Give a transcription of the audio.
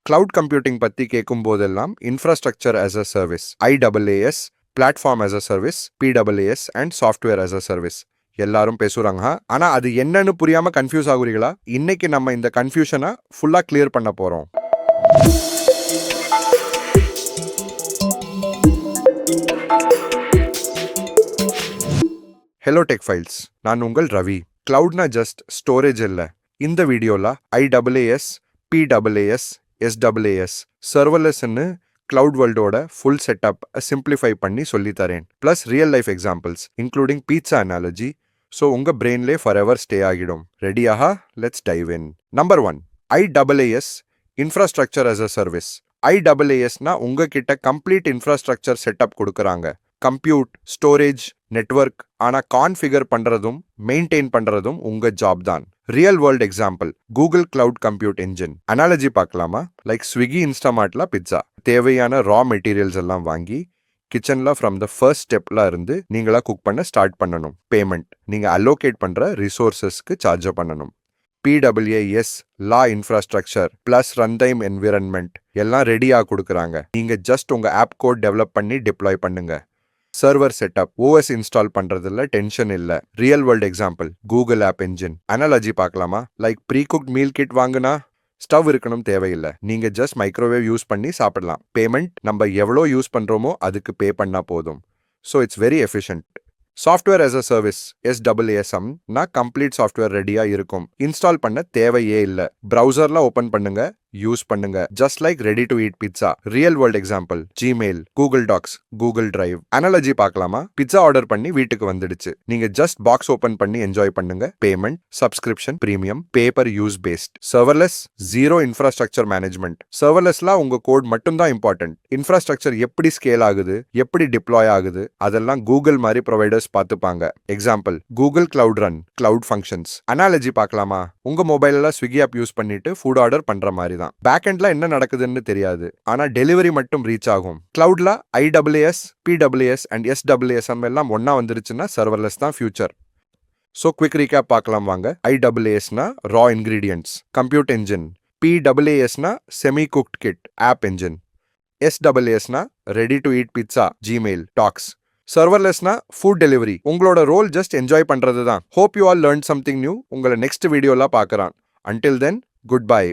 Cloud computing பற்றி கேட்கும் போதெல்லாம் infrastructure as a service IaaS, platform as a service PaaS and software as a service எல்லாரும் பேசுறாங்க. ஆனா அது என்னன்னு புரியாம கன்ஃபியூஸ் ஆகுறீங்களா? இன்னைக்கு நம்ம இந்த கன்ஃபியூஷனை ஃபுல்லா கிளியர் பண்ண போறோம். ஹலோ டெக் ஃபைல்ஸ், நான் உங்கள் ரவி. கிளவுட்னா ஜஸ்ட் ஸ்டோரேஜ் இல்லை. இந்த வீடியோவில் IaaS, PaaS, SaaS, சர்வர்லெஸ்ன்னு கிளவுட் வேர்ல்டோட ஃபுல் செட்டப் சிம்பிளிஃபை பண்ணி சொல்லித்தரேன். Plus real life examples including pizza analogy. So உங்கள் பிரெயின்லே ஃபார் எவர் ஸ்டே ஆகிடும். ரெடியாகா? Let's dive in. Number 1, IaaS, infrastructure as a service. IaaSனா உங்ககிட்ட கம்ப்ளீட் இன்ஃப்ராஸ்ட்ரக்சர் செட்டப் கொடுக்குறாங்க. Compute, storage, network. ஆனால் கான்ஃபிகர் பண்ணுறதும் மெயின்டைன் பண்ணுறதும் உங்கள் ஜாப் தான். Real world example Google cloud compute engine. Analogy பார்க்கலாமா? லைக் ஸ்விக்கி, இன்ஸ்டாமார்ட்ல பிட்சா. தேவையான ரா மெட்டீரியல்ஸ் எல்லாம் வாங்கி கிச்சனில் ஃப்ரம் த ஃபர்ஸ்ட் ஸ்டெப்ல இருந்து நீங்களா குக் பண்ண ஸ்டார்ட் பண்ணணும். பேமெண்ட் நீங்கள் அலோகேட் பண்ணுற ரிசோர்ஸஸ்க்கு சார்ஜ் பண்ணணும். PaaS, லா infrastructure plus run time environment எல்லாம் ரெடியாக கொடுக்குறாங்க. நீங்கள் ஜஸ்ட் உங்கள் ஆப் கோட் டெவலப் பண்ணி டிப்ளாய் பண்ணுங்க. சர்வர் செட்டப், OS இன்ஸ்டால் பண்றதுல டென்ஷன் இல்லை. Real world example Google app engine. Analogy பார்க்கலாமா? Like pre cooked meal kit வாங்கினா ஸ்டவ் இருக்கணும் தேவையில்லை. நீங்க ஜஸ்ட் மைக்ரோவேவ் யூஸ் பண்ணி சாப்பிடலாம். பேமெண்ட் நம்ம எவ்வளோ யூஸ் பண்றோமோ அதுக்கு பே பண்ணா போதும். So it's very efficient. Software as a service SaaS complete software ரெடியா இருக்கும். இன்ஸ்டால் பண்ண தேவையே இல்லை. ப்ரௌசர்ல ஓபன் பண்ணுங்க, யூஸ் பண்ணுங்க. Just like ready to eat pizza. Real world example Gmail, Google Docs, Google Drive. Analogy பார்க்கலாமா? பிட்சா ஆர்டர் பண்ணி வீட்டுக்கு வந்துடுச்சு. நீங்க ஜஸ்ட் பாக்ஸ் ஓபன் பண்ணி என்ஜாய் பண்ணுங்க. Payment, subscription, premium, pay per use based. Serverless, zero infrastructure management. சர்வர்லெஸ்ல உங்க code மட்டும் தான் இம்பார்ட்டன்ட். இன்ஃப்ராஸ்ட்ரக்சர் எப்படி ஸ்கேல் ஆகுது, எப்படி டிப்ளாய் ஆகுது அதெல்லாம் கூகுள் மாதிரி ப்ரொவைடர்ஸ் பார்த்துப்பாங்க. Example Google cloud run, cloud functions. Analogy பார்க்கலாமா? உங்க மொபைல்ல ஸ்விக்கி ஆப் யூஸ் பண்ணிட்டு ஃபுட் ஆர்டர் பண்ற மாதிரி தான். பேக்எண்ட்ல என்ன நடக்குதுன்னு தெரியாது, ஆனா டெலிவரி மட்டும் ரீச் ஆகும். கிளவுட்ல IaaS, PaaS அண்ட் SaaS எல்லாம் ஒன்னா வந்துருச்சுன்னா சர்வர்லெஸ் தான் ஃபியூச்சர். ஸோ குவிக் பார்க்கலாம் வாங்க. IaaSனா ரா இன்கிரீடியன்ட்ஸ், கம்ப்யூட் என்ஜின். PaaSனா semi cooked kit, app engine. SaaSனா ready to eat pizza, Gmail, Docs. சர்வர்லெஸ்னா ஃபுட் டெலிவரி. உங்களோட ரோல் ஜஸ்ட் என்ஜாய் பண்றது தான். Hope you all learn something new. உங்களை நெக்ஸ்ட் வீடியோல பார்க்கறான். Until then, good by.